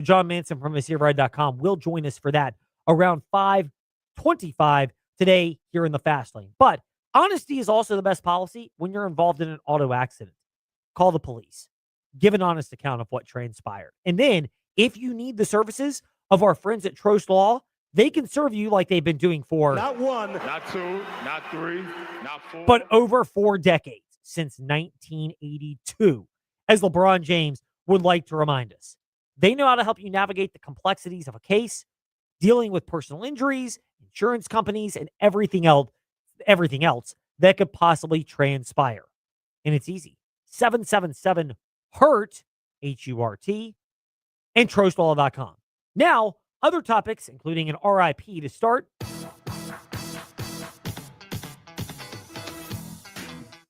John Manson from MySeaRide.com will join us for that around 5:25 today here in the Fast Lane. But honesty is also the best policy when you're involved in an auto accident. Call the police. Give an honest account of what transpired. And then, if you need the services of our friends at Trost Law, they can serve you like they've been doing for not one, not two, not three, not four, but over 4 decades, since 1982, as LeBron James would like to remind us. They know how to help you navigate the complexities of a case, dealing with personal injuries, insurance companies, and everything else that could possibly transpire. And it's easy. 777-HURT, HURT, and TrostLaw.com. Now, other topics, including an RIP to start.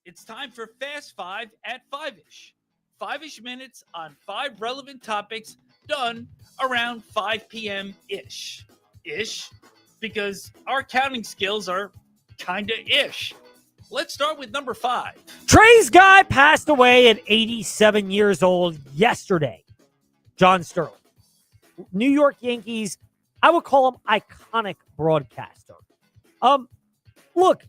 It's time for Fast Five at 5-ish. 5-ish minutes on 5 relevant topics done around 5 p.m.-ish. Ish, because our counting skills are kinda ish. Let's start with number 5. Trey's guy passed away at 87 years old yesterday. John Sterling. New York Yankees, I would call him iconic broadcaster. Look,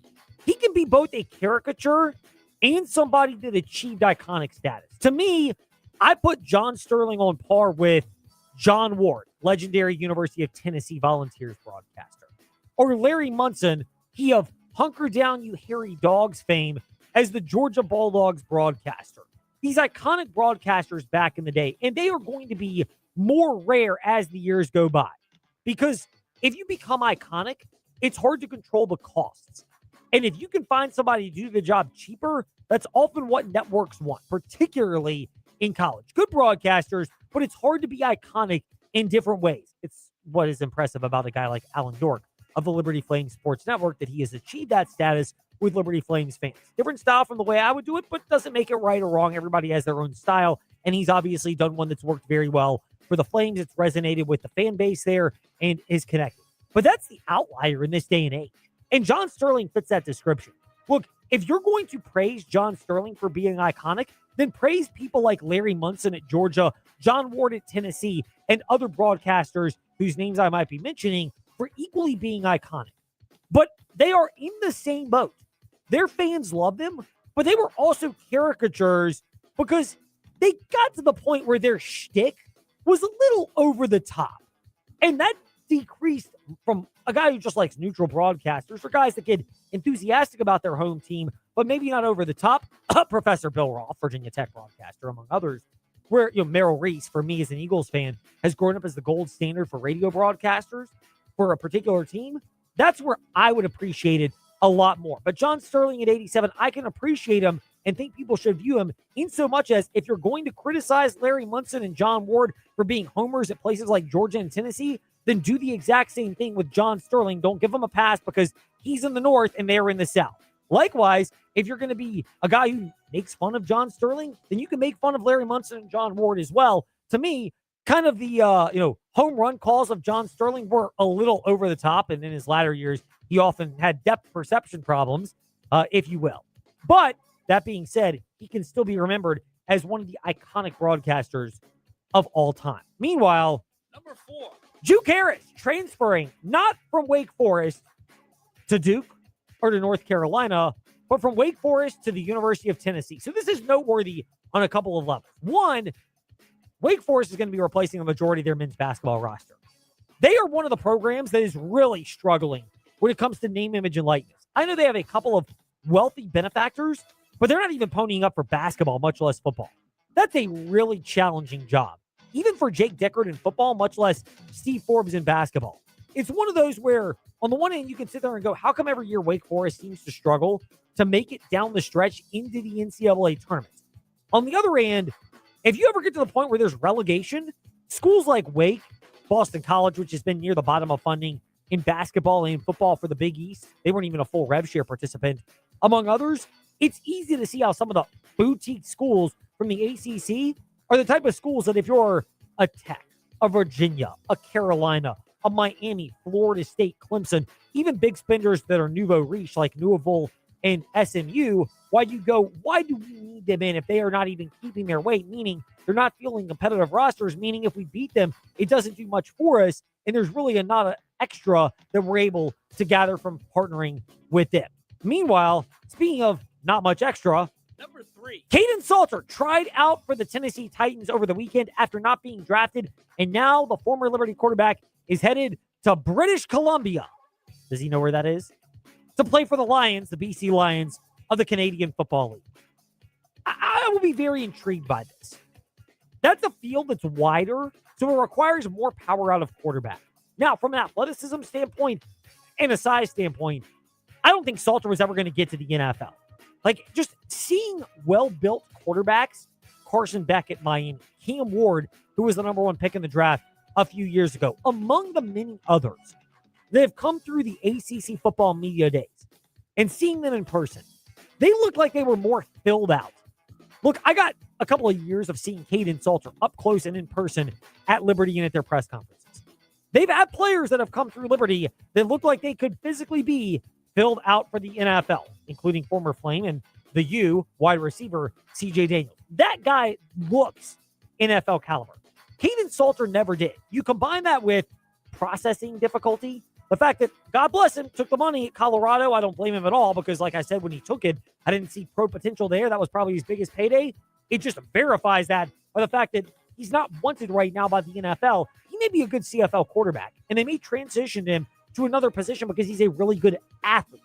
he can be both a caricature and somebody that achieved iconic status. To me, I put John Sterling on par with John Ward, legendary University of Tennessee Volunteers broadcaster, or Larry Munson, he of Hunker Down You Hairy Dogs fame as the Georgia Bulldogs broadcaster. These iconic broadcasters back in the day, and they are going to be more rare as the years go by. Because if you become iconic, it's hard to control the costs. And if you can find somebody to do the job cheaper, that's often what networks want, particularly in college. Good broadcasters, but it's hard to be iconic in different ways. It's what is impressive about a guy like Alan York of the Liberty Flames Sports Network, that he has achieved that status with Liberty Flames fans. Different style from the way I would do it, but doesn't make it right or wrong. Everybody has their own style, and he's obviously done one that's worked very well for the Flames. It's resonated with the fan base there and is connected. But that's the outlier in this day and age. And John Sterling fits that description. Look, if you're going to praise John Sterling for being iconic, then praise people like Larry Munson at Georgia, John Ward at Tennessee, and other broadcasters whose names I might be mentioning for equally being iconic. But they are in the same boat. Their fans love them, but they were also caricatures because they got to the point where their shtick was a little over the top. And that decreased from a guy who just likes neutral broadcasters or guys that get enthusiastic about their home team, but maybe not over the top. Professor Bill Roth, Virginia Tech broadcaster, among others, where Merrill Reese, for me as an Eagles fan, has grown up as the gold standard for radio broadcasters for a particular team. That's where I would appreciate it a lot more. But John Sterling at 87, I can appreciate him and think people should view him in so much as if you're going to criticize Larry Munson and John Ward for being homers at places like Georgia and Tennessee, then do the exact same thing with John Sterling. Don't give him a pass because he's in the North and they're in the South. Likewise, if you're going to be a guy who makes fun of John Sterling, then you can make fun of Larry Munson and John Ward as well. To me, kind of the home run calls of John Sterling were a little over the top, and in his latter years, he often had depth perception problems, if you will. But that being said, he can still be remembered as one of the iconic broadcasters of all time. Meanwhile, number 4. Duke Harris transferring not from Wake Forest to Duke or to North Carolina, but from Wake Forest to the University of Tennessee. So this is noteworthy on a couple of levels. One, Wake Forest is going to be replacing a majority of their men's basketball roster. They are one of the programs that is really struggling when it comes to name, image, and likeness. I know they have a couple of wealthy benefactors, but they're not even ponying up for basketball, much less football. That's a really challenging job. Even for Jake Deckard in football, much less Steve Forbes in basketball. It's one of those where, on the one hand, you can sit there and go, how come every year Wake Forest seems to struggle to make it down the stretch into the NCAA tournament? On the other hand, if you ever get to the point where there's relegation, schools like Wake, Boston College, which has been near the bottom of funding in basketball and football for the Big East, they weren't even a full rev share participant, among others, it's easy to see how some of the boutique schools from the ACC are the type of schools that if you're a Tech, a Virginia, a Carolina, a Miami, Florida State, Clemson, even big spenders that are nouveau riche like Louisville and SMU, why do we need them in if they are not even keeping their weight? Meaning they're not fielding competitive rosters, meaning if we beat them, it doesn't do much for us. And there's really not an extra that we're able to gather from partnering with them. Meanwhile, speaking of not much extra, Number 3. Caden Salter tried out for the Tennessee Titans over the weekend after not being drafted. And now the former Liberty quarterback is headed to British Columbia. Does he know where that is? To play for the Lions, the BC Lions of the Canadian Football League. I will be very intrigued by this. That's a field that's wider, so it requires more power out of quarterback. Now, from an athleticism standpoint and a size standpoint, I don't think Salter was ever going to get to the NFL. Like, just seeing well-built quarterbacks, Carson Beck at Miami, Cam Ward, who was the number 1 pick in the draft a few years ago, among the many others that have come through the ACC football media days, and seeing them in person, they looked like they were more filled out. Look, I got a couple of years of seeing Caden Salter up close and in person at Liberty and at their press conferences. They've had players that have come through Liberty that look like they could physically be filled out for the NFL, including former Flame and the U wide receiver, CJ Daniels. That guy looks NFL caliber. Caden Salter never did. You combine that with processing difficulty, the fact that, God bless him, took the money at Colorado. I don't blame him at all because, like I said, when he took it, I didn't see pro potential there. That was probably his biggest payday. It just verifies that by the fact that he's not wanted right now by the NFL. He may be a good CFL quarterback, and they may transition him to another position because he's a really good athlete.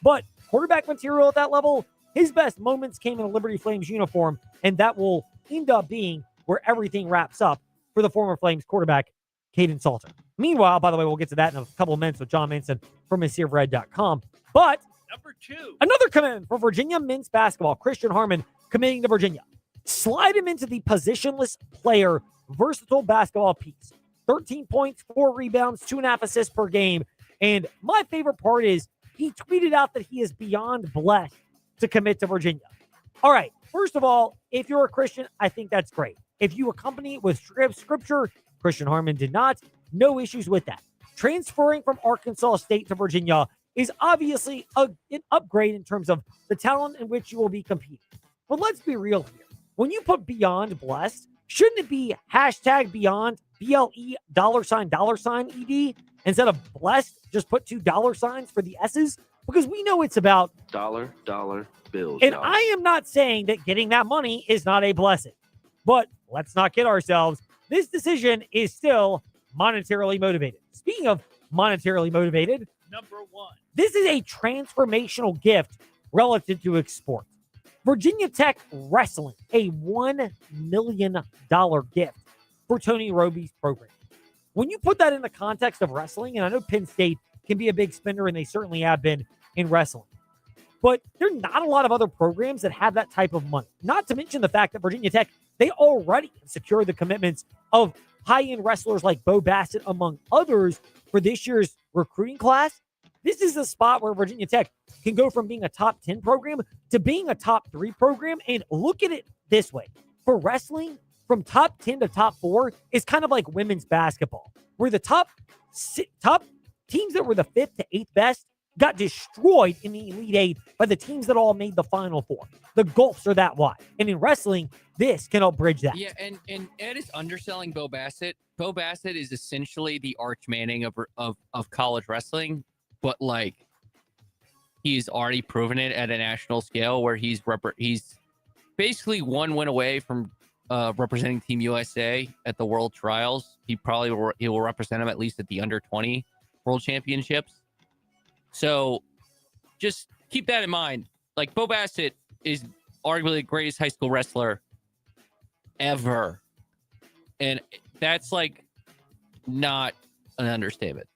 But quarterback material at that level, his best moments came in a Liberty Flames uniform, and that will end up being where everything wraps up for the former Flames quarterback, Caden Salter. Meanwhile, by the way, we'll get to that in a couple of minutes with John Manson from MissierRed.com. But Number 2. another commitment for Virginia men's basketball, Christian Harmon committing to Virginia. Slide him into the positionless player, versatile basketball piece. 13 points, 4 rebounds, 2.5 assists per game. And my favorite part is he tweeted out that he is beyond blessed to commit to Virginia. All right, first of all, if you're a Christian, I think that's great. If you accompany it with scripture, Christian Harmon did not. No issues with that. Transferring from Arkansas State to Virginia is obviously an upgrade in terms of the talent in which you will be competing. But let's be real here. When you put beyond blessed, shouldn't it be hashtag beyond BLE $ED instead of blessed? Just put $2 for the S's because we know it's about dollar bills. And y'all. I am not saying that getting that money is not a blessing, but let's not kid ourselves. This decision is still monetarily motivated. Speaking of monetarily motivated, Number 1. this is a transformational gift relative to sport. Virginia Tech Wrestling, a $1 million gift for Tony Roby's program. When you put that in the context of wrestling, and I know Penn State can be a big spender, and they certainly have been in wrestling, but there are not a lot of other programs that have that type of money. Not to mention the fact that Virginia Tech, they already secured the commitments of high-end wrestlers like Bo Bassett, among others, for this year's recruiting class. This is a spot where Virginia Tech can go from being a top 10 program to being a top 3 program. And look at it this way. For wrestling, from top 10 to top 4 is kind of like women's basketball, where the top teams that were the 5th to 8th best got destroyed in the Elite 8 by the teams that all made the Final Four. The gulfs are that wide. And in wrestling, this can help bridge that. Yeah, and Ed is underselling Bo Bassett. Bo Bassett is essentially the Arch Manning of college wrestling, but like he's already proven it at a national scale where he's basically one win away from representing Team USA at the World Trials. He will represent him at least at the under 20 World Championships. So just keep that in mind. Like Bo Bassett is arguably the greatest high school wrestler ever. And that's like not an understatement.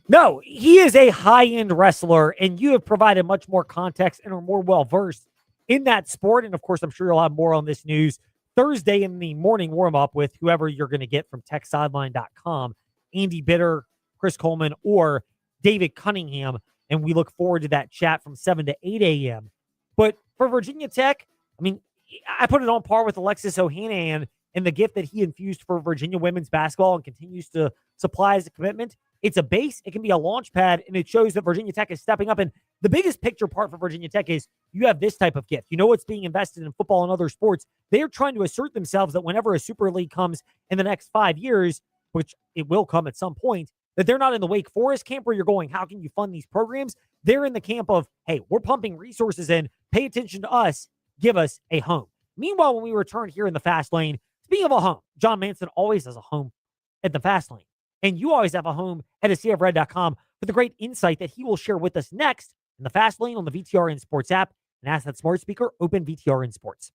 No, he is a high-end wrestler, and you have provided much more context and are more well-versed in that sport. And, of course, I'm sure you'll have more on this news Thursday in the morning warm-up with whoever you're going to get from TechSideline.com, Andy Bitter, Chris Coleman, or David Cunningham. And we look forward to that chat from 7 to 8 a.m. But for Virginia Tech, I mean, I put it on par with Alexis Ohanian and the gift that he infused for Virginia women's basketball and continues to supply as a commitment. It's a base, it can be a launch pad, and it shows that Virginia Tech is stepping up. And the biggest picture part for Virginia Tech is you have this type of gift. You know what's being invested in football and other sports. They're trying to assert themselves that whenever a Super League comes in the next 5 years, which it will come at some point, that they're not in the Wake Forest camp where you're going, how can you fund these programs? They're in the camp of, hey, we're pumping resources in, pay attention to us, give us a home. Meanwhile, when we return here in the Fast Lane, speaking of a home, John Manson always has a home at the Fast Lane. And you always have a home at ACFRed.com for the great insight that he will share with us next in the Fast Lane on the VTRN Sports app. And ask that smart speaker, open VTRN Sports.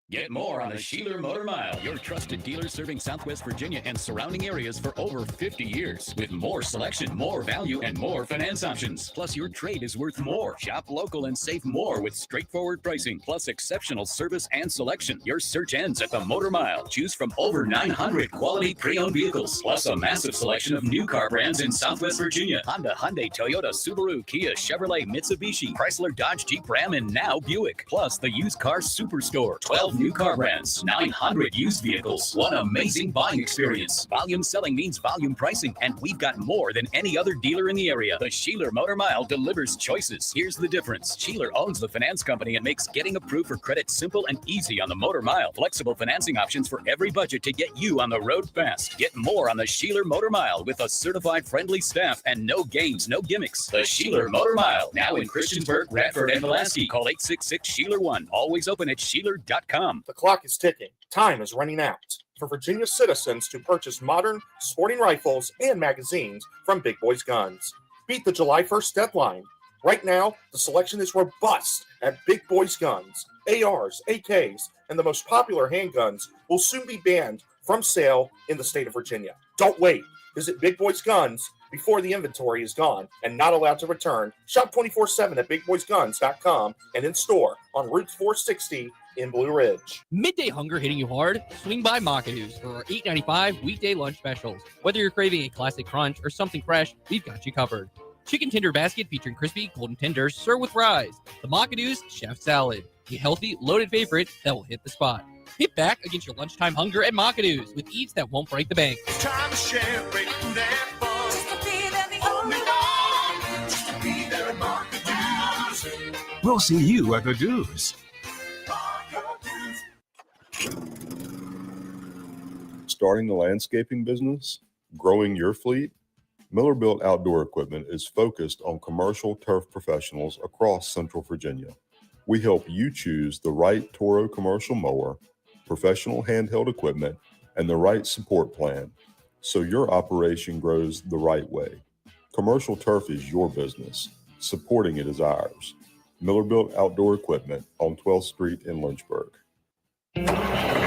Get more on the Sheeler Motor Mile, your trusted dealer serving Southwest Virginia and surrounding areas for over 50 years. With more selection, more value, and more finance options. Plus, your trade is worth more. Shop local and save more with straightforward pricing, plus exceptional service and selection. Your search ends at the Motor Mile. Choose from over 900 quality pre-owned vehicles, plus a massive selection of new car brands in Southwest Virginia. Honda, Hyundai, Toyota, Subaru, Kia, Chevrolet, Mitsubishi, Chrysler, Dodge, Jeep, Ram, and now Buick. Plus, the used car superstore. 12 new car brands, 900 used vehicles. One amazing buying experience. Volume selling means volume pricing, and we've got more than any other dealer in the area. The Sheeler Motor Mile delivers choices. Here's the difference. Sheeler owns the finance company and makes getting approved for credit simple and easy on the Motor Mile. Flexible financing options for every budget to get you on the road fast. Get more on the Sheeler Motor Mile with a certified friendly staff and no games, no gimmicks. The Sheeler Motor Mile, now in Christiansburg, Radford, and Pulaski. Call 866-SHEELER1. Always open at Sheeler.com. The clock is ticking. Time is running out for Virginia citizens to purchase modern sporting rifles and magazines from Big Boys Guns. Beat the July 1st deadline. Right now, the selection is robust at Big Boys Guns. ARs, AKs, and the most popular handguns will soon be banned from sale in the state of Virginia. Don't wait. Visit Big Boys Guns before the inventory is gone and not allowed to return. Shop 24/7 at BigBoysGuns.com and in store on Route 460 in Blue Ridge. Midday hunger hitting you hard? Swing by Makadoos for our $8.95 weekday lunch specials. Whether you're craving a classic crunch or something fresh, we've got you covered. Chicken tender basket featuring crispy golden tenders served with fries. The Makadoos Chef Salad, a healthy, loaded favorite that will hit the spot. Hit back against your lunchtime hunger at Makadoos with eats that won't break the bank. It's time to share breaking that fun. Just to be there, the only one. Just to be there at Market Dues. We'll see you at the dues. Starting a landscaping business, growing your fleet, Miller Built Outdoor Equipment is focused on commercial turf professionals across Central Virginia. We help you choose the right Toro commercial mower, professional handheld equipment, and the right support plan so your operation grows the right way. Commercial turf is your business. Supporting it is ours. Miller Built Outdoor Equipment on 12th Street in Lynchburg.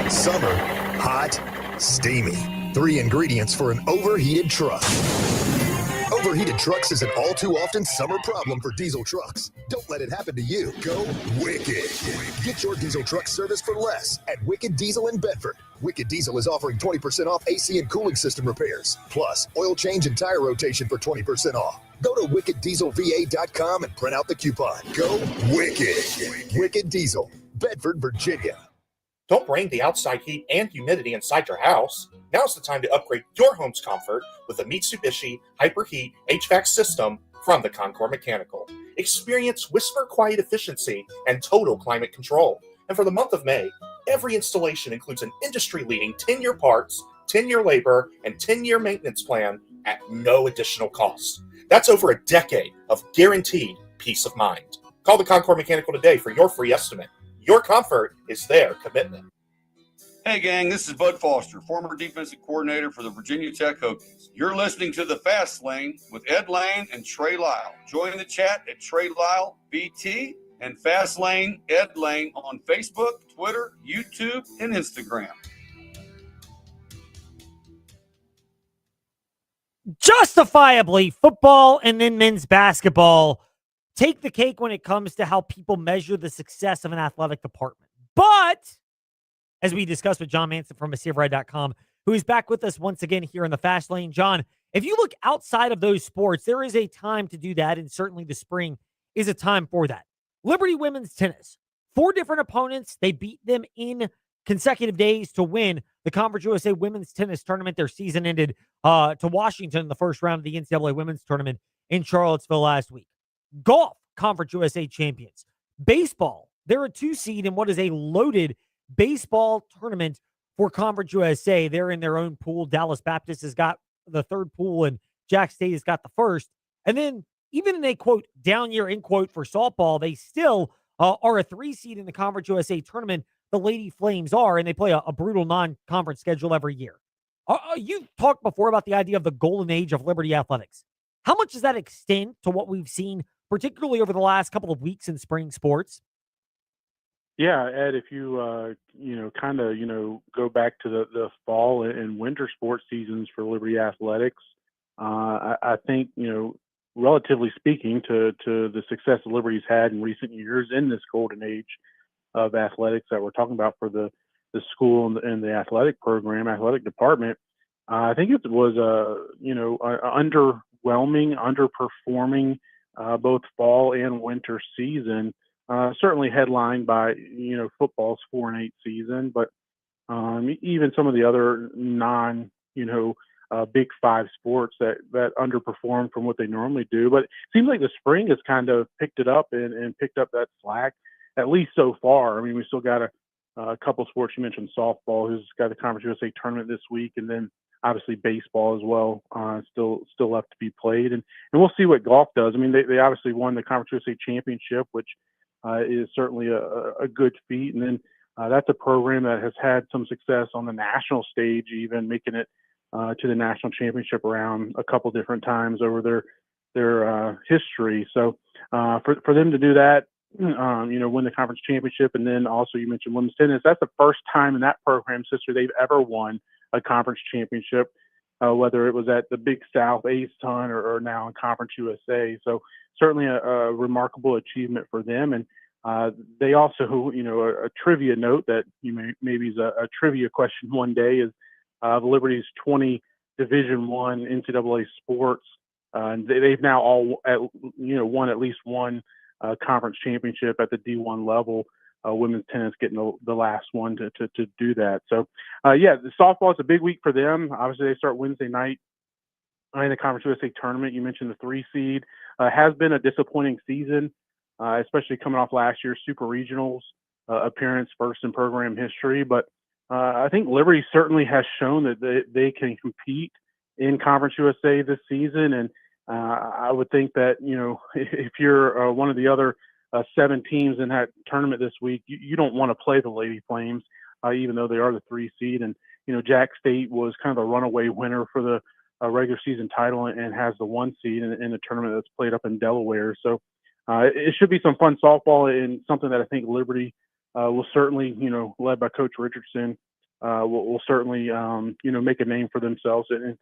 Summer, hot, steamy. 3 ingredients for an overheated truck. Overheated trucks is an all too often summer problem for diesel trucks. Don't let it happen to you. Go Wicked. Get your diesel truck service for less at Wicked Diesel in Bedford. Wicked Diesel is offering 20% off AC and cooling system repairs, plus oil change and tire rotation for 20% off. Go to wickeddieselva.com and print out the coupon. Go Wicked. Wicked Diesel, Bedford, Virginia. Don't bring the outside heat and humidity inside your house. Now's the time to upgrade your home's comfort with the Mitsubishi Hyperheat HVAC system from the Concord Mechanical. Experience whisper quiet efficiency and total climate control. And for the month of May, every installation includes an industry-leading 10-year parts, 10-year labor, and 10-year maintenance plan at no additional cost. That's over a decade of guaranteed peace of mind. Call the Concord Mechanical today for your free estimate. Your comfort is their commitment. Hey, gang, this is Bud Foster, former defensive coordinator for the Virginia Tech Hokies. You're listening to The Fast Lane with Ed Lane and Trey Lyle. Join the chat at Trey Lyle BT and Fast Lane Ed Lane on Facebook, Twitter, YouTube, and Instagram. Justifiably, football and then men's basketball take the cake when it comes to how people measure the success of an athletic department. But as we discussed with John Manson from ACFRed.com, who is back with us once again here in the Fast Lane. John, if you look outside of those sports, there is a time to do that, and certainly the spring is a time for that. Liberty Women's Tennis, 4 different opponents. They beat them in consecutive days to win the Conference USA Women's Tennis Tournament. Their season ended to Washington in the first round of the NCAA Women's Tournament in Charlottesville last week. Golf, Conference USA champions. Baseball, they're a 2 seed in what is a loaded baseball tournament for Conference USA. They're in their own pool. Dallas Baptist has got the 3rd pool, and Jack State has got the 1st. And then even in a, quote, down year, in quote, for softball, they still are a 3 seed in the Conference USA tournament. The Lady Flames are, and they play a brutal non-conference schedule every year. You've talked before about the idea of the golden age of Liberty Athletics. How much does that extend to what we've seen, particularly over the last couple of weeks in spring sports? Yeah, Ed, if you, go back to the fall and winter sports seasons for Liberty Athletics, I think, relatively speaking to the success that Liberty's had in recent years in this golden age of athletics that we're talking about for the school and the athletic program, athletic department, I think it was underwhelming, underperforming both fall and winter season. Certainly headlined by football's 4-8 season, but even some of the other Big 5 sports that underperform from what they normally do. But it seems like the spring has kind of picked it up and picked up that slack, at least so far. I mean, we still got a couple sports. You mentioned softball, who's got the Conference USA tournament this week, and then obviously baseball as well, still left to be played. And we'll see what golf does. I mean, they obviously won the Conference USA championship, which is certainly a good feat. And then that's a program that has had some success on the national stage, even making it to the national championship round a couple different times over their history. So for them to do that, win the conference championship, and then also you mentioned women's tennis, that's the first time in that program's history they've ever won a conference championship, whether it was at the Big South, ASUN, or now in Conference USA. So certainly a remarkable achievement for them. And they also, a trivia note that maybe is a trivia question one day is Liberty's 20 Division I NCAA sports. They've now all won at least one conference championship at the D1 level. Women's tennis getting the last one to do that. So, the softball is a big week for them. Obviously, they start Wednesday night in the Conference USA tournament. You mentioned the 3 seed. Has been a disappointing season, especially coming off last year's Super Regionals appearance, first in program history. But I think Liberty certainly has shown that they can compete in Conference USA this season. And I would think that, if you're one of the other 7 teams in that tournament this week, you don't want to play the Lady Flames, even though they are the 3 seed. And, Jack State was kind of a runaway winner for the regular season title and has the 1 seed in a tournament that's played up in Delaware. So it should be some fun softball, and something that I think Liberty will certainly, led by Coach Richardson, will certainly, make a name for themselves and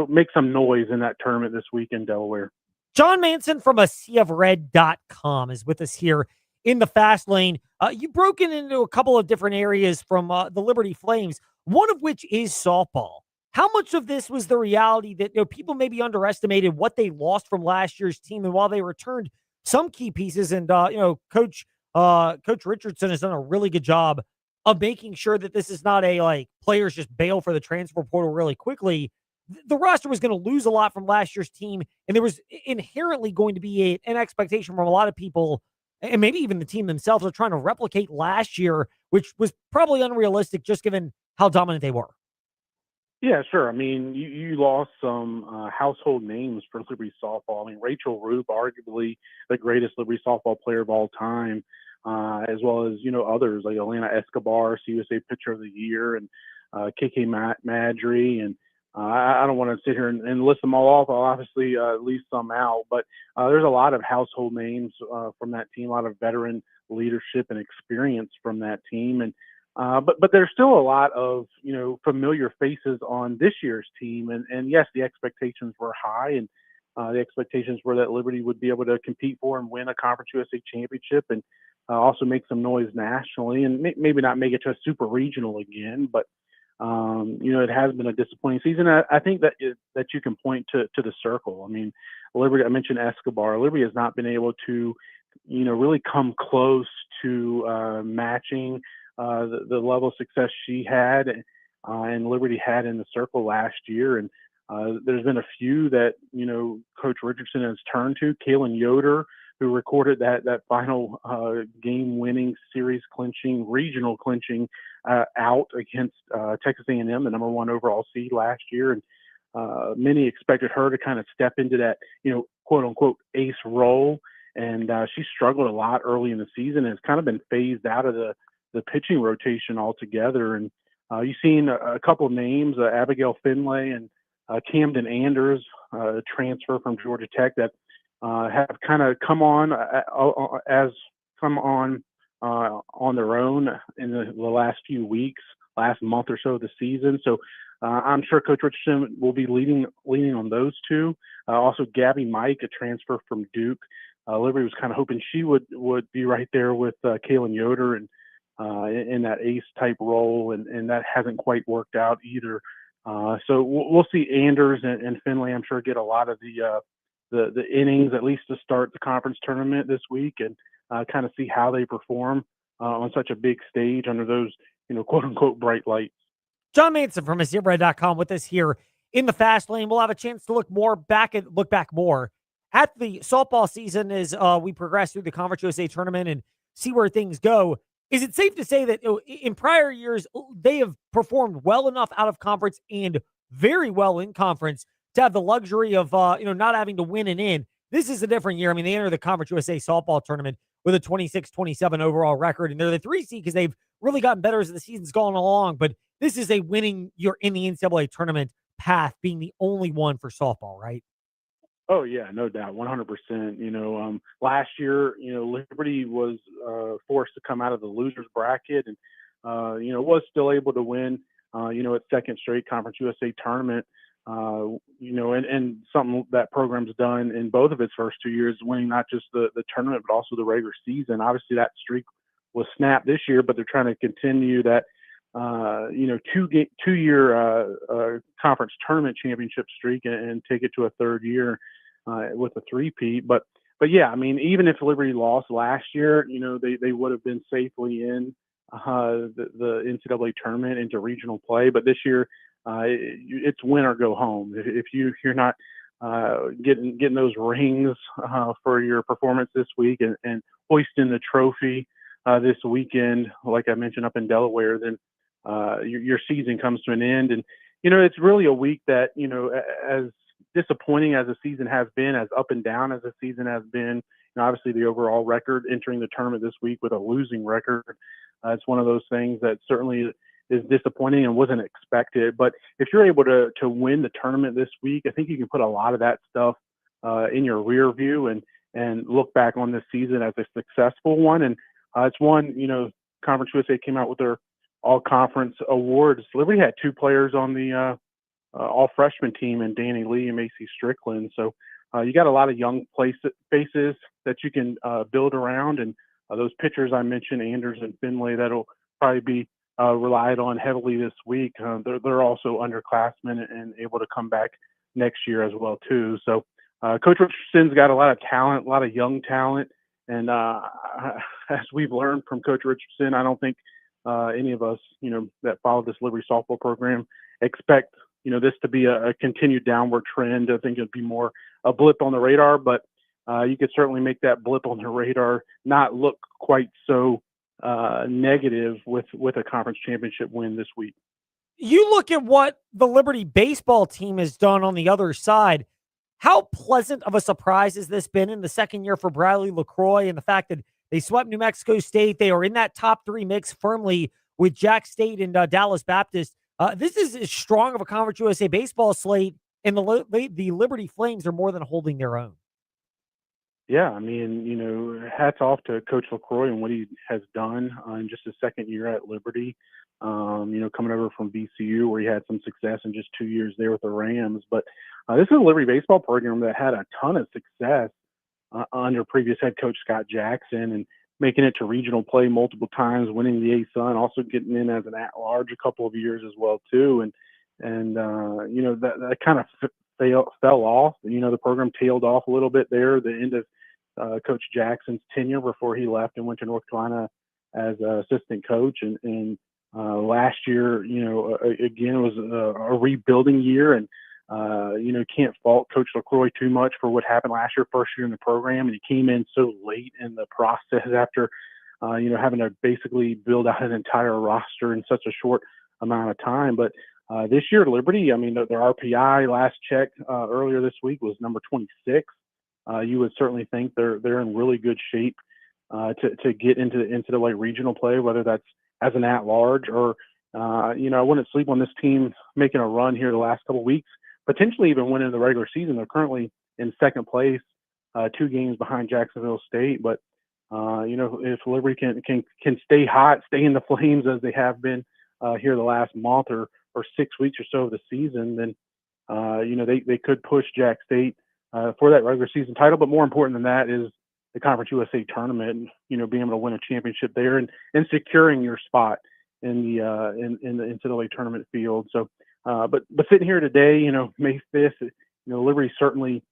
make some noise in that tournament this week in Delaware. John Manson from ASeaofRed.com is with us here in the Fast Lane. You've broken into a couple of different areas from the Liberty Flames, one of which is softball. How much of this was the reality that people maybe underestimated what they lost from last year's team, and while they returned some key pieces, and Coach Richardson has done a really good job of making sure that this is not a players just bail for the transfer portal really quickly. The roster was going to lose a lot from last year's team, and there was inherently going to be an expectation from a lot of people, and maybe even the team themselves, are trying to replicate last year, which was probably unrealistic just given how dominant they were. Yeah, sure. I mean, you lost some household names for Liberty softball. I mean, Rachel Roop, arguably the greatest Liberty softball player of all time, as well as, others like Elena Escobar, CUSA Pitcher of the Year, and KK Madry. And I don't want to sit here and list them all off. I'll obviously leave some out. But there's a lot of household names from that team, a lot of veteran leadership and experience from that team. And but there's still a lot of, familiar faces on this year's team. And yes, the expectations were high, and the expectations were that Liberty would be able to compete for and win a Conference USA championship, and also make some noise nationally, and maybe not make it to a super regional again. But, it has been a disappointing season. I think that you can point to the circle. I mean, Liberty, I mentioned Escobar. Liberty has not been able to, really come close to matching the level of success she had. and Liberty had in the circle last year. And there's been a few that, Coach Richardson has turned to. Kalen Yoder, who recorded that final game-winning, series-clinching, regional clinching out against Texas A&M, the number 1 overall seed last year. And many expected her to kind of step into that, quote-unquote ace role. And she struggled a lot early in the season and has kind of been phased out of the pitching rotation altogether. And you've seen a couple of names, Abigail Finlay and Camden Anders, transfer from Georgia Tech, that have kind of come on on their own in the last few weeks, last month or so of the season. So I'm sure Coach Richardson will be leaning on those two. Also, Gabby Mike, a transfer from Duke. Liberty was kind of hoping she would be right there with Kalen Yoder and in that ace type role, and that hasn't quite worked out either. So we'll see Anders and Finlay, I'm sure, get a lot of the innings, at least to start the conference tournament this week, and kind of see how they perform on such a big stage under those, quote unquote bright lights. John Manson from MySeatBread.com with us here in the Fast Lane. We'll have a chance to look back more at the softball season as we progress through the Conference USA tournament and see where things go. Is it safe to say that in prior years, they have performed well enough out of conference and very well in conference to have the luxury of, not having to win and in? This is a different year. I mean, they enter the Conference USA softball tournament with a 26-27 overall record, and they're the 3 seed because they've really gotten better as the season's gone along. But this is a winning year in the NCAA tournament path, being the only one for softball, right? Oh yeah, no doubt, 100%. Last year, Liberty was forced to come out of the losers bracket, and was still able to win, its second straight Conference USA tournament. And something that program's done in both of its first 2 years, winning not just the tournament but also the regular season. Obviously, that streak was snapped this year, but they're trying to continue that, 2-year conference tournament championship streak and take it to a third year with a three-peat. But yeah, I mean, even if Liberty lost last year, they would have been safely in the NCAA tournament into regional play. But this year, it's win or go home. If you're not getting those rings for your performance this week and hoisting the trophy this weekend, like I mentioned up in Delaware, then your season comes to an end. And it's really a week that, as disappointing as the season has been, as up and down as the season has been, obviously the overall record entering the tournament this week with a losing record, it's one of those things that certainly is disappointing and wasn't expected. But if you're able to win the tournament this week, I think you can put a lot of that stuff in your rear view and look back on this season as a successful one. And it's one, Conference USA came out with their all-conference awards. Liberty had 2 players on the all-freshman team, and Danny Lee and Macy Strickland. So you got a lot of young faces that you can build around. And those pitchers I mentioned, Anders and Finlay, that'll probably be relied on heavily this week. They're also underclassmen and able to come back next year as well too. So Coach Richardson's got a lot of talent, a lot of young talent. And as we've learned from Coach Richardson, I don't think any of us, that follow this Liberty softball program expect, this to be a continued downward trend. I think it'd be more a blip on the radar, but you could certainly make that blip on the radar not look quite so negative with a conference championship win this week. You look at what the Liberty baseball team has done on the other side. How pleasant of a surprise has this been in the second year for Bradley LaCroix, and the fact that they swept New Mexico State? They are in that top 3 mix firmly with Jack State and Dallas Baptist. This is as strong of a Conference USA baseball slate, and the Liberty Flames are more than holding their own. Yeah, I mean, hats off to Coach LaCroix and what he has done in just his second year at Liberty. Coming over from VCU, where he had some success in just 2 years there with the Rams. But this is a Liberty baseball program that had a ton of success under previous head coach Scott Jackson, and making it to regional play multiple times, winning the A-Sun, also getting in as an at-large a couple of years as well too. And that kind of fell off. The program tailed off a little bit there, the end of Coach Jackson's tenure before he left and went to North Carolina as assistant coach. And Last year, again, was a rebuilding year, and can't fault Coach LaCroix too much for what happened last year, first year in the program, and he came in so late in the process after, having to basically build out an entire roster in such a short amount of time. But this year, Liberty, I mean, their RPI last check earlier this week was number 26. You would certainly think they're in really good shape to get into the like regional play, whether that's as an at-large or, I wouldn't sleep on this team making a run here the last couple of weeks, potentially even winning the regular season. They're currently in second place, 2 games behind Jacksonville State. But, if Liberty can stay hot, stay in the flames as they have been here the last month or 6 weeks or so of the season, then, they could push Jack State for that regular season title. But more important than that is the Conference USA tournament, and, being able to win a championship there and securing your spot in the NCAA tournament field. So, but sitting here today, May 5th, Liberty certainly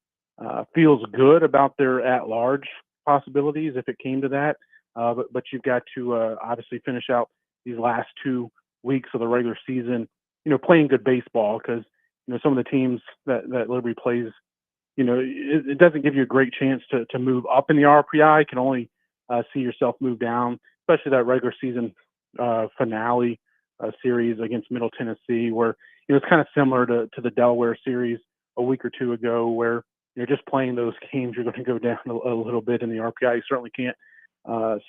feels good about their at-large possibilities if it came to that. But you've got to obviously finish out these last 2 weeks of the regular season, playing good baseball, because, some of the teams that Liberty plays, it doesn't give you a great chance to move up in the RPI. You can only see yourself move down, especially that regular season finale series against Middle Tennessee, where it's kind of similar to the Delaware series a week or 2 ago, where you're just playing those games, you're going to go down a little bit in the RPI. You certainly can't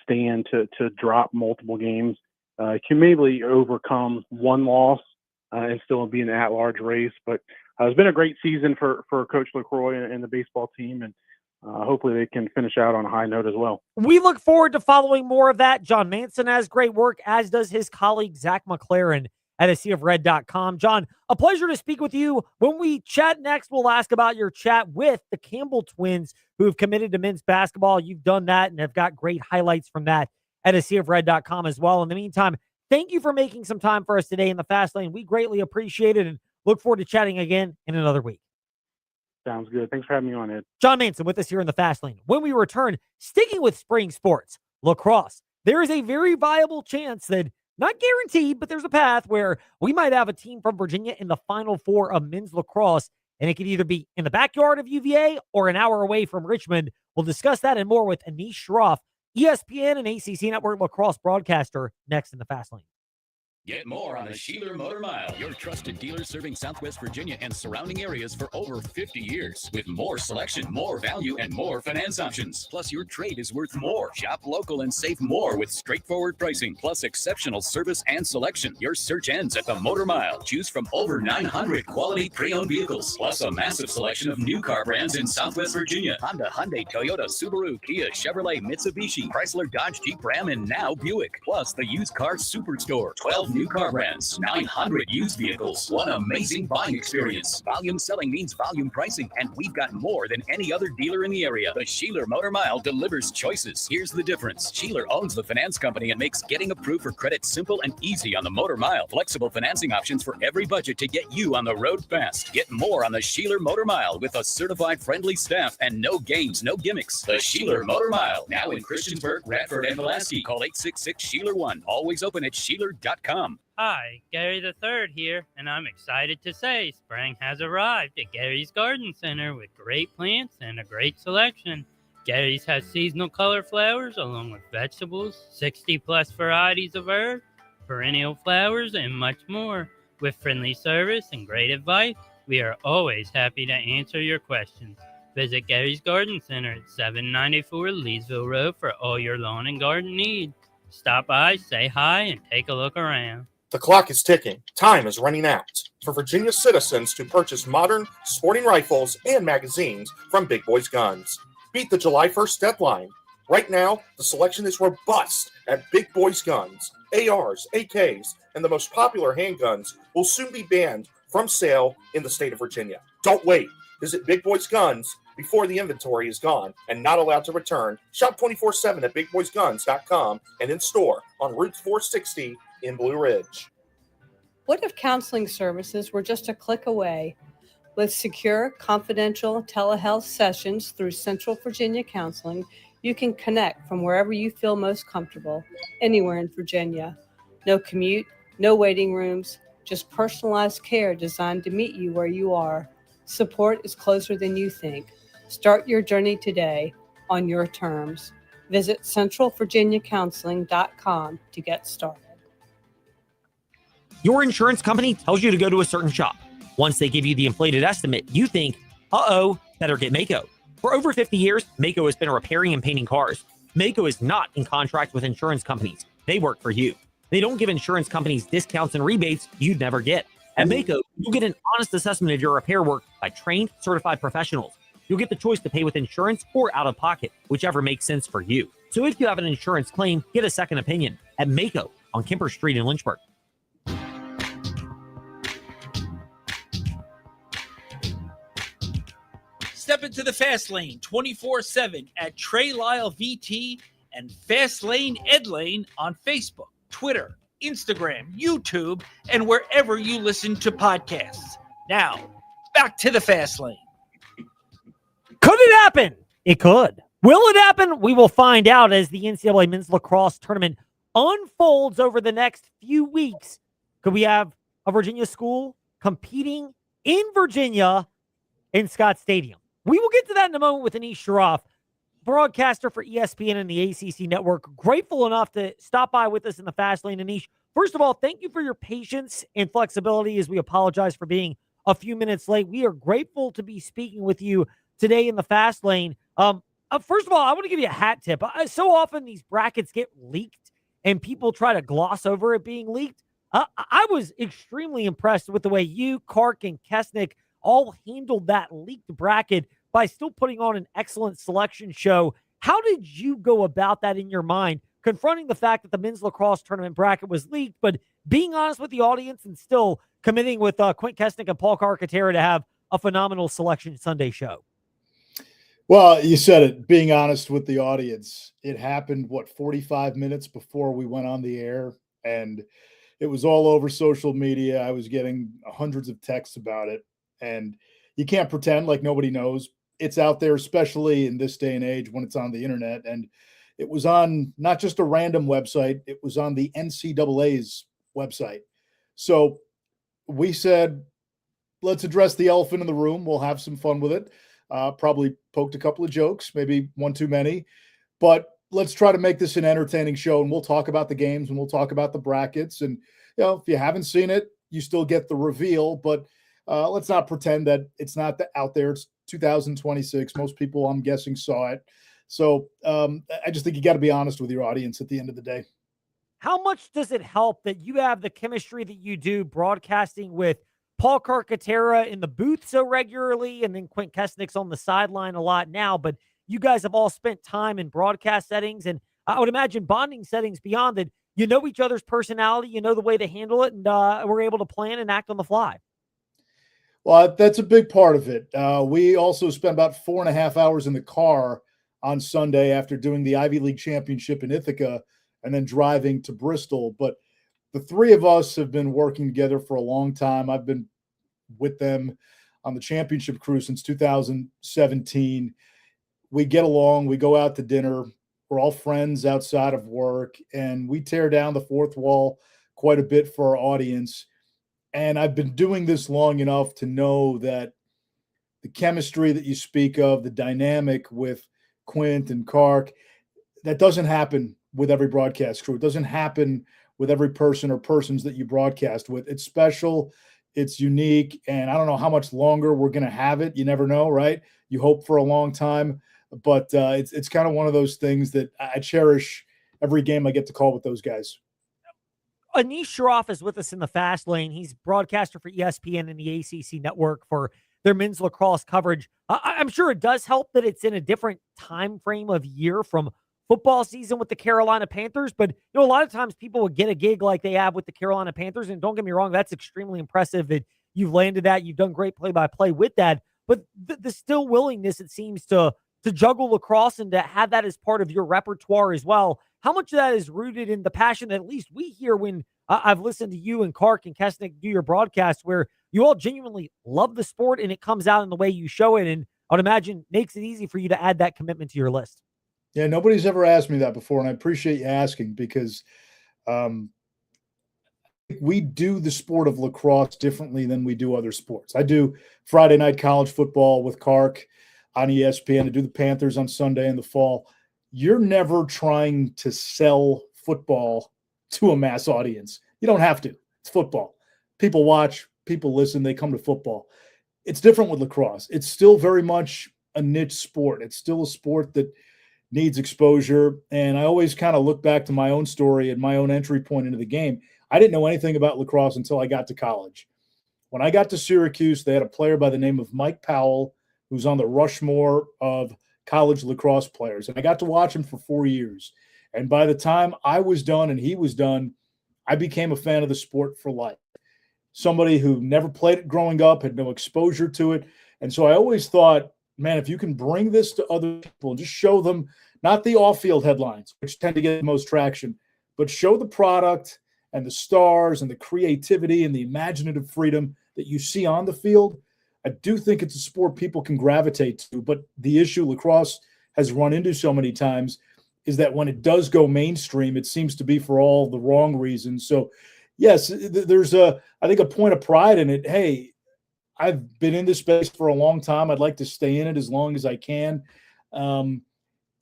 stand to drop multiple games. You can maybe overcome one loss and still be in an at-large race. But it's been a great season for Coach LaCroix and the baseball team, and hopefully they can finish out on a high note as well. We look forward to following more of that. John Manson has great work, as does his colleague Zach McLaren at aseaofred.com. John, a pleasure to speak with you. When we chat next, we'll ask about your chat with the Campbell twins, who have committed to men's basketball. You've done that and have got great highlights from that at aseaofred.com as well. In the meantime, thank you for making some time for us today in the Fast Lane. We greatly appreciate it and look forward to chatting again in another week. Sounds good. Thanks for having me on, Ed. John Manson with us here in the Fast Lane. When we return, sticking with spring sports, lacrosse, there is a very viable chance that, not guaranteed, but there's a path where we might have a team from Virginia in the Final Four of men's lacrosse, and it could either be in the backyard of UVA or an hour away from Richmond. We'll discuss that and more with Anish Shroff, ESPN and ACC Network lacrosse broadcaster, next in the Fast Lane. Get more on the Sheeler Motor Mile, your trusted dealer serving Southwest Virginia and surrounding areas for over 50 years. With more selection, more value, and more finance options. Plus, your trade is worth more. Shop local and save more with straightforward pricing, plus exceptional service and selection. Your search ends at the Motor Mile. Choose from over 900 quality pre-owned vehicles, plus a massive selection of new car brands in Southwest Virginia. Honda, Hyundai, Toyota, Subaru, Kia, Chevrolet, Mitsubishi, Chrysler, Dodge, Jeep, Ram, and now Buick. Plus, the used car superstore. 12 new car brands, 900 used vehicles, one amazing buying experience. Volume selling means volume pricing, and we've got more than any other dealer in the area. The Sheeler Motor Mile delivers choices. Here's the difference. Sheeler owns the finance company and makes getting approved for credit simple and easy on the Motor Mile. Flexible financing options for every budget to get you on the road fast. Get more on the Sheeler Motor Mile with a certified friendly staff and no games, no gimmicks. The Sheeler Motor Mile, now in Christiansburg, Radford, and Pulaski. Call 866-SHEELER1. Always open at Sheeler.com. Hi, Gary the Third here, and I'm excited to say spring has arrived at Gary's Garden Center with great plants and a great selection. Gary's has seasonal color flowers along with vegetables, 60-plus varieties of herbs, perennial flowers, and much more. With friendly service and great advice, we are always happy to answer your questions. Visit Gary's Garden Center at 794 Leesville Road for all your lawn and garden needs. Stop by, say hi, and take a look around. The clock is ticking. Time is running out for Virginia citizens to purchase modern sporting rifles and magazines from Big Boys Guns. Beat the July 1st deadline. Right now, the selection is robust at Big Boys Guns. ARs, AKs, and the most popular handguns will soon be banned from sale in the state of Virginia. Don't wait. Visit Big Boys Guns before the inventory is gone and not allowed to return. Shop 24/7 at BigBoysGuns.com and in store on Route 460 in Blue Ridge. What if counseling services were just a click away? With secure, confidential telehealth sessions through Central Virginia Counseling, you can connect from wherever you feel most comfortable, anywhere in Virginia. No commute, No waiting rooms, just personalized care designed to meet you where you are. Support is closer than you think. Start your journey today on your terms. Visit centralvirginiacounseling.com to get started. Your insurance company tells you to go to a certain shop. Once they give you the inflated estimate, you think, uh-oh, better get Mako. For over 50 years, Mako has been repairing and painting cars. Mako is not in contract with insurance companies. They work for you. They don't give insurance companies discounts and rebates you'd never get. At Mako, you'll get an honest assessment of your repair work by trained, certified professionals. You'll get the choice to pay with insurance or out of pocket, whichever makes sense for you. So if you have an insurance claim, get a second opinion at Mako on Kemper Street in Lynchburg. Step into the Fast Lane 24/7 at Trey Lyle VT and Fast Lane Ed Lane on Facebook, Twitter, Instagram, YouTube, and wherever you listen to podcasts. Now, back to the Fast Lane. Could it happen? It could. Will it happen? We will find out as the NCAA men's lacrosse tournament unfolds over the next few weeks. Could we have a Virginia school competing in Virginia in Scott Stadium? We will get to that in a moment with Anish Shroff, broadcaster for ESPN and the ACC Network. Grateful enough to stop by with us in the Fast Lane. Anish, first of all, thank you for your patience and flexibility as we apologize for being a few minutes late. We are grateful to be speaking with you today in the Fast Lane. First of all, I want to give you a hat tip. So often these brackets get leaked and people try to gloss over it being leaked. I was extremely impressed with the way you, Kark, and Kesnick all handled that leaked bracket by still putting on an excellent selection show. How did you go about that in your mind, confronting the fact that the men's lacrosse tournament bracket was leaked, but being honest with the audience and still committing with Quint Kesnick and Paul Carcaterra to have a phenomenal Selection Sunday show? Well, you said it, being honest with the audience. It happened, 45 minutes before we went on the air, and it was all over social media. I was getting hundreds of texts about it, and you can't pretend like nobody knows. It's out there, especially in this day and age when it's on the internet. And it was on not just a random website, it was on the NCAA's website. So we said, let's address the elephant in the room. We'll have some fun with it. Probably poked a couple of jokes, maybe one too many, but let's try to make this an entertaining show, and we'll talk about the games and we'll talk about the brackets. And, if you haven't seen it, you still get the reveal, but let's not pretend that it's not out there. It's 2026. Most people, I'm guessing, saw it. So I just think you got to be honest with your audience at the end of the day. How much does it help that you have the chemistry that you do broadcasting with Paul Carcaterra in the booth so regularly, and then Quint Kesnick's on the sideline a lot now, but you guys have all spent time in broadcast settings, and I would imagine bonding settings beyond that. You know each other's personality, you know the way to handle it, and we're able to plan and act on the fly. Well, that's a big part of it. We also spent about 4.5 hours in the car on Sunday after doing the Ivy League Championship in Ithaca and then driving to Bristol. But the three of us have been working together for a long time. I've been with them on the championship crew since 2017. We get along. We go out to dinner. We're all friends outside of work, and we tear down the fourth wall quite a bit for our audience. And I've been doing this long enough to know that the chemistry that you speak of, the dynamic with Quint and Kark, that doesn't happen with every broadcast crew. It doesn't happen with every person or persons that you broadcast with. It's special. It's unique. And I don't know how much longer we're going to have it. You never know, right? You hope for a long time. But it's kind of one of those things that I cherish every game I get to call with those guys. Anish Shroff is with us in the Fast Lane. He's broadcaster for ESPN and the ACC Network for their men's lacrosse coverage. I'm sure it does help that it's in a different time frame of year from football season with the Carolina Panthers. But a lot of times people would get a gig like they have with the Carolina Panthers. And don't get me wrong, that's extremely impressive that you've landed that. You've done great play-by-play with that. But the still willingness, it seems, to juggle lacrosse and to have that as part of your repertoire as well. How much of that is rooted in the passion that at least we hear when I've listened to you and Kark and Kesnick do your broadcast, where you all genuinely love the sport and it comes out in the way you show it, and I would imagine makes it easy for you to add that commitment to your list? Yeah, nobody's ever asked me that before, and I appreciate you asking, because we do the sport of lacrosse differently than we do other sports. I do Friday night college football with Kark on ESPN. I do the Panthers on Sunday in the fall. You're never trying to sell football to a mass audience. You don't have to. It's football. People watch, people listen, they come to football. It's different with lacrosse. It's still very much a niche sport. It's still a sport that needs exposure. And I always kind of look back to my own story and my own entry point into the game. I didn't know anything about lacrosse until I got to college. When I got to Syracuse, they had a player by the name of Mike Powell, who's on the Rushmore of college lacrosse players. And I got to watch him for 4 years. And by the time I was done and he was done, I became a fan of the sport for life. Somebody who never played it growing up, had no exposure to it. And so I always thought, man, if you can bring this to other people and just show them not the off-field headlines, which tend to get the most traction, but show the product and the stars and the creativity and the imaginative freedom that you see on the field, I do think it's a sport people can gravitate to. But the issue lacrosse has run into so many times is that when it does go mainstream, it seems to be for all the wrong reasons. So, yes, there's I think a point of pride in it. Hey, I've been in this space for a long time. I'd like to stay in it as long as I can. And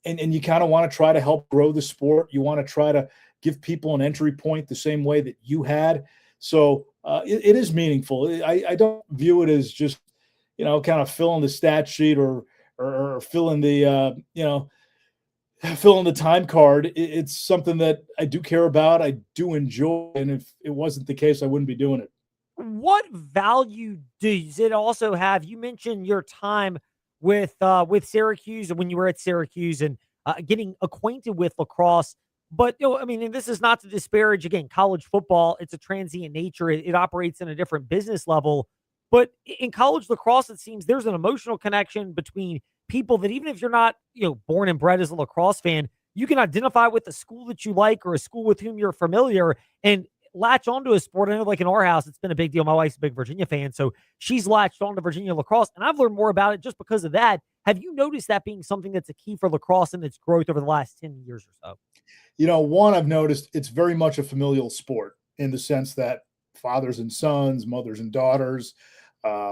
you kind of want to try to help grow the sport. You want to try to give people an entry point the same way that you had. So it is meaningful. I don't view it as just, kind of filling the stat sheet or filling the, filling the time card. It's something that I do care about. I do enjoy. And if it wasn't the case, I wouldn't be doing it. What value does it also have? You mentioned your time with Syracuse and when you were at Syracuse and getting acquainted with lacrosse. But, and this is not to disparage, again, college football. It's a transient nature. It operates in a different business level. But in college lacrosse, it seems there's an emotional connection between people that even if you're not, born and bred as a lacrosse fan, you can identify with the school that you like or a school with whom you're familiar and latch onto a sport. I know, like in our house, it's been a big deal. My wife's a big Virginia fan, so she's latched on to Virginia lacrosse, and I've learned more about it just because of that. Have you noticed that being something that's a key for lacrosse and its growth over the last 10 years or so? One, I've noticed it's very much a familial sport in the sense that fathers and sons, mothers and daughters,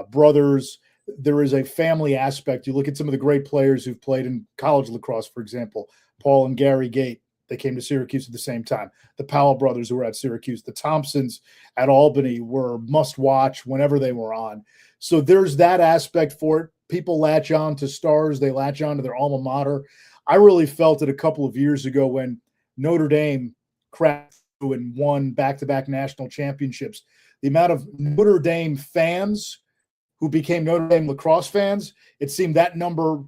brothers, there is a family aspect. You look at some of the great players who've played in college lacrosse, for example, Paul and Gary Gate. They came to Syracuse at the same time. The Powell brothers who were at Syracuse, the Thompsons at Albany were must watch whenever they were on. So there's that aspect for it. People latch on to stars. They latch on to their alma mater. I really felt it a couple of years ago when Notre Dame cracked through and won back-to-back national championships. The amount of Notre Dame fans who became Notre Dame lacrosse fans, it seemed that number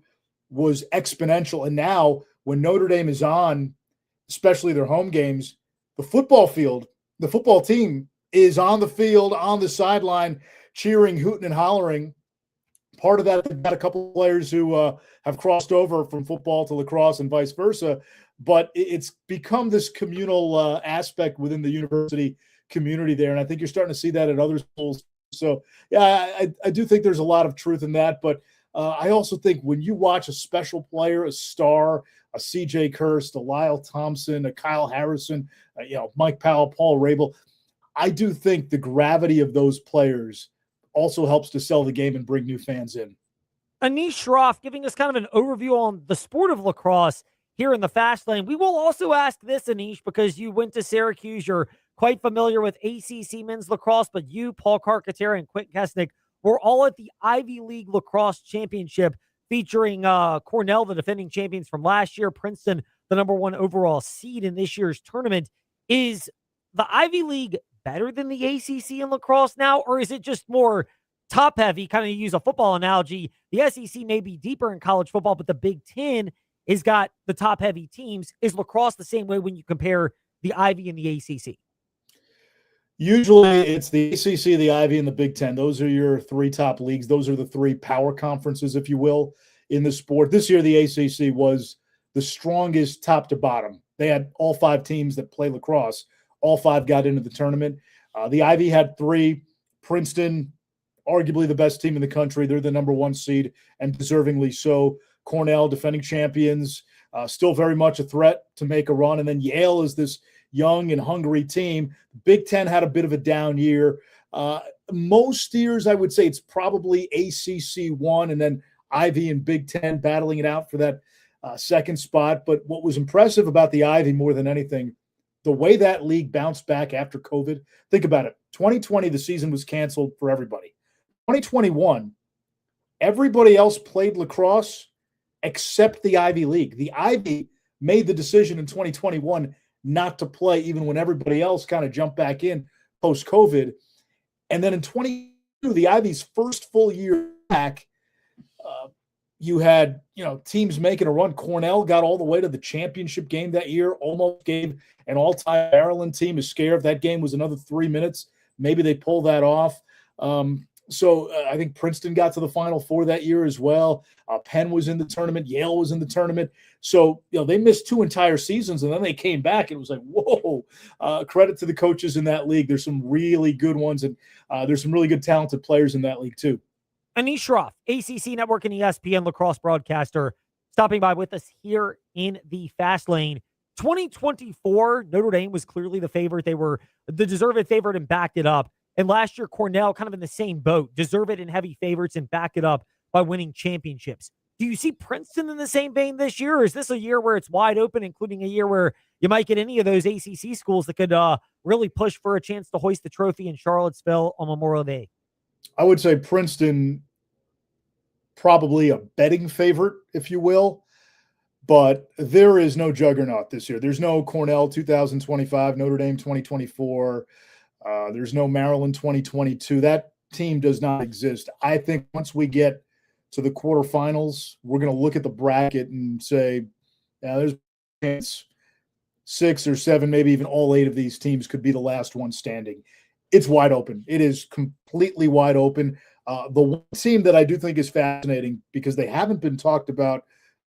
was exponential. And now when Notre Dame is on, especially their home games, the football team is on the field, on the sideline, cheering, hooting, and hollering. Part of that, they've got a couple of players who have crossed over from football to lacrosse and vice versa. But it's become this communal aspect within the university community there. And I think you're starting to see that at other schools. So, yeah, I do think there's a lot of truth in that. But I also think when you watch a special player, a star, a CJ Kirst, a Lyle Thompson, a Kyle Harrison, Mike Powell, Paul Rabel, I do think the gravity of those players also helps to sell the game and bring new fans in. Anish Shroff giving us kind of an overview on the sport of lacrosse here in the Fast Lane. We will also ask this, Anish, because you went to Syracuse. You're quite familiar with ACC men's lacrosse, but you, Paul Carcaterra, and Quint Kesnick were all at the Ivy League Lacrosse Championship featuring Cornell, the defending champions from last year, Princeton, the #1 overall seed in this year's tournament. Is the Ivy League better than the ACC in lacrosse now, or is it just more top-heavy, kind of use a football analogy? The SEC may be deeper in college football, but the Big Ten has got the top-heavy teams. Is lacrosse the same way when you compare the Ivy and the ACC? Usually it's the ACC, the Ivy, and the Big Ten. Those are your three top leagues. Those are the three power conferences, if you will, in the sport. This year, the ACC was the strongest top to bottom. They had all 5 teams that play lacrosse. All 5 got into the tournament. The Ivy had 3. Princeton, arguably the best team in the country. They're the #1 seed, and deservingly so. Cornell, defending champions, still very much a threat to make a run. And then Yale is this young and hungry team. Big Ten had a bit of a down year. Most years, I would say it's probably ACC 1 and then Ivy and Big Ten battling it out for that second spot. But what was impressive about the Ivy more than anything, the way that league bounced back after COVID. Think about it. 2020, the season was canceled for everybody. 2021, everybody else played lacrosse except the Ivy League. The Ivy made the decision in 2021 not to play even when everybody else kind of jumped back in post-COVID. And then in 2022, the Ivy's first full year back, you had, teams making a run. Cornell got all the way to the championship game that year, almost gave an all-time Maryland team a scare. If that game was another 3 minutes, maybe they pull that off. So I think Princeton got to the Final Four that year as well. Penn was in the tournament. Yale was in the tournament. So, they missed 2 entire seasons, and then they came back, and it was like, whoa, credit to the coaches in that league. There's some really good ones, and there's some really good talented players in that league too. Anish Shroff, ACC Network and ESPN lacrosse broadcaster, stopping by with us here in the Fast Lane. 2024, Notre Dame was clearly the favorite. They were the deserved favorite and backed it up. And last year, Cornell kind of in the same boat, deserved and heavy favorites and backed it up by winning championships. Do you see Princeton in the same vein this year, or is this a year where it's wide open, including a year where you might get any of those ACC schools that could really push for a chance to hoist the trophy in Charlottesville on Memorial Day? I would say Princeton probably a betting favorite, if you will, but there is no juggernaut this year. There's no Cornell 2025, Notre Dame 2024. There's no Maryland 2022. That team does not exist. I think once we get to the quarterfinals, we're going to look at the bracket and say, yeah, there's a chance 6 or 7, maybe even all 8 of these teams could be the last one standing. It's wide open. It is completely wide open. The one team that I do think is fascinating because they haven't been talked about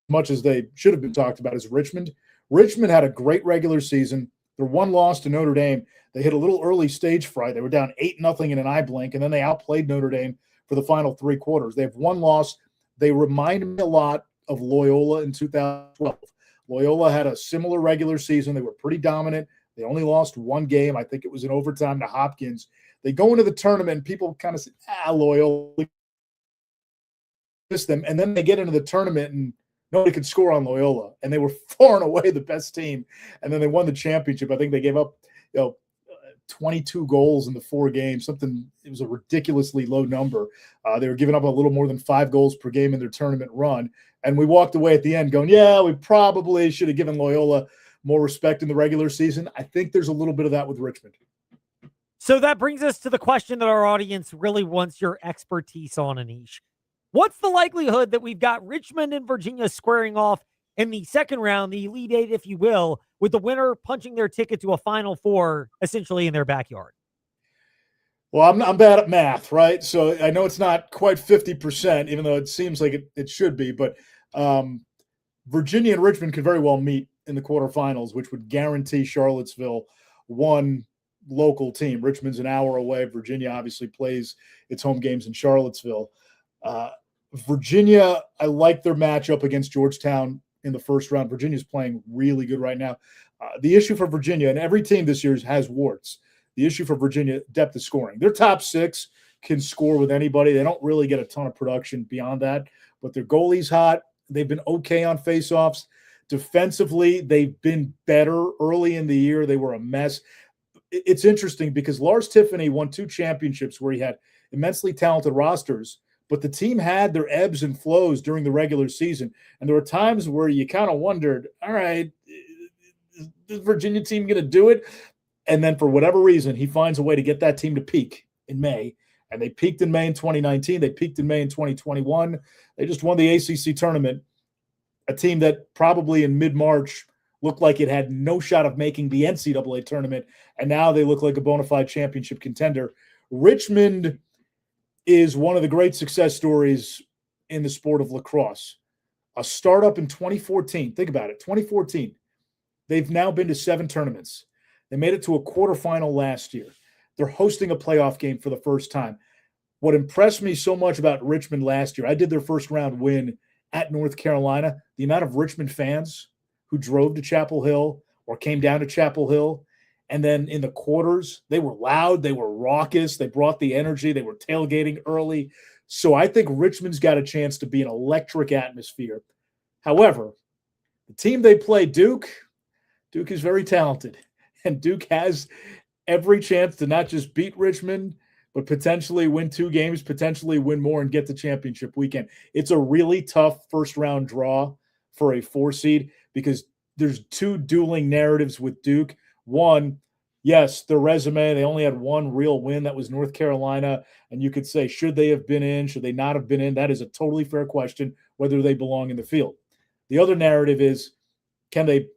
much as they should have been talked about is Richmond. Richmond had a great regular season. Their one loss to Notre Dame, they hit a little early stage fright. They were down 8-0 in an eye blink, and then they outplayed Notre Dame for the final 3 quarters. They have one loss. They remind me a lot of Loyola in 2012. Loyola had a similar regular season. They were pretty dominant. They only lost 1 game. I think it was in overtime to Hopkins. They go into the tournament, and people kind of say, Loyola missed them. And then they get into the tournament, and nobody could score on Loyola. And they were far and away the best team. And then they won the championship. I think they gave up 22 goals in the 4 games, something. It was a ridiculously low number. They were giving up a little more than 5 goals per game in their tournament run. And we walked away at the end going, yeah, we probably should have given Loyola more respect in the regular season. I think there's a little bit of that with Richmond. So that brings us to the question that our audience really wants your expertise on, Anish. What's the likelihood that we've got Richmond and Virginia squaring off in the second round, the Elite Eight, if you will, with the winner punching their ticket to a Final Four, essentially in their backyard? Well, I'm bad at math, right? So I know it's not quite 50%, even though it seems like it should be. But Virginia and Richmond could very well meet in the quarterfinals, which would guarantee Charlottesville one local team. Richmond's an hour away. Virginia obviously plays its home games in Charlottesville. Virginia, I like their matchup against Georgetown in the first round. Virginia's playing really good right now. The issue for Virginia, and every team this year has warts, the issue for Virginia, depth of scoring. Their top 6 can score with anybody. They don't really get a ton of production beyond that, but their goalie's hot. They've been okay on faceoffs. Defensively, they've been better. Early in the year, they were a mess. It's interesting because Lars Tiffany won 2 championships where he had immensely talented rosters, but the team had their ebbs and flows during the regular season. And there were times where you kind of wondered, all right, is the Virginia team going to do it? And then for whatever reason, he finds a way to get that team to peak in May. And they peaked in May in 2019. They peaked in May in 2021. They just won the ACC tournament, a team that probably in mid-March looked like it had no shot of making the NCAA tournament, and now they look like a bona fide championship contender. Richmond is one of the great success stories in the sport of lacrosse. A startup in 2014. Think about it, 2014. They've now been to 7 tournaments. They made it to a quarterfinal last year. They're hosting a playoff game for the first time. What impressed me so much about Richmond last year, I did their first round win at North Carolina. The amount of Richmond fans who drove to Chapel Hill or came down to Chapel Hill And then in the quarters, they were loud, they were raucous, they brought the energy, they were tailgating early. So I think Richmond's got a chance to be an electric atmosphere. However, the team they play, Duke is very talented. And Duke has every chance to not just beat Richmond, but potentially win 2 games, potentially win more and get to championship weekend. It's a really tough first-round draw for a 4 seed because there's 2 dueling narratives with Duke. One, yes, their resume, they only had 1 real win. That was North Carolina. And you could say, should they have been in? Should they not have been in? That is a totally fair question, whether they belong in the field. The other narrative is, can they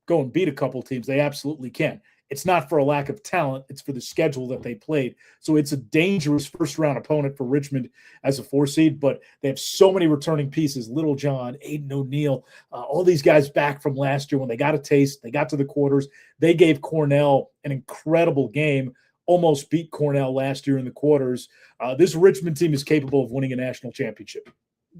go and beat a couple teams? They absolutely can. It's not for a lack of talent. It's for the schedule that they played. So it's a dangerous first-round opponent for Richmond as a 4 seed, but they have so many returning pieces. Little John, Aiden O'Neal, all these guys back from last year when they got a taste. They got to the quarters. They gave Cornell an incredible game, almost beat Cornell last year in the quarters. This Richmond team is capable of winning a national championship.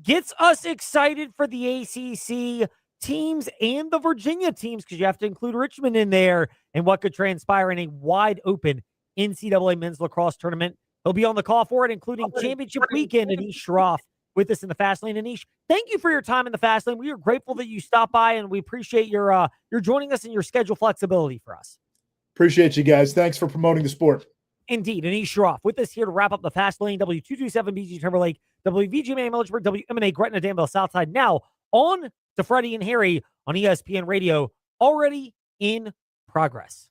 Gets us excited for the ACC teams and the Virginia teams because you have to include Richmond in there and what could transpire in a wide open NCAA men's lacrosse tournament. He'll be on the call for it, including championship weekend. Anish Shroff with us in the Fast Lane. Anish, thank you for your time in the Fast Lane. We are grateful that you stopped by, and we appreciate your joining us and your schedule flexibility for us. Appreciate you guys. Thanks for promoting the sport. Indeed. Anish Shroff with us here to wrap up the Fast Lane. W227BG Timberlake, WVGMA Millersburg, WMNA Gretna Danville Southside. Now on to Freddie and Harry on ESPN Radio, already in progress.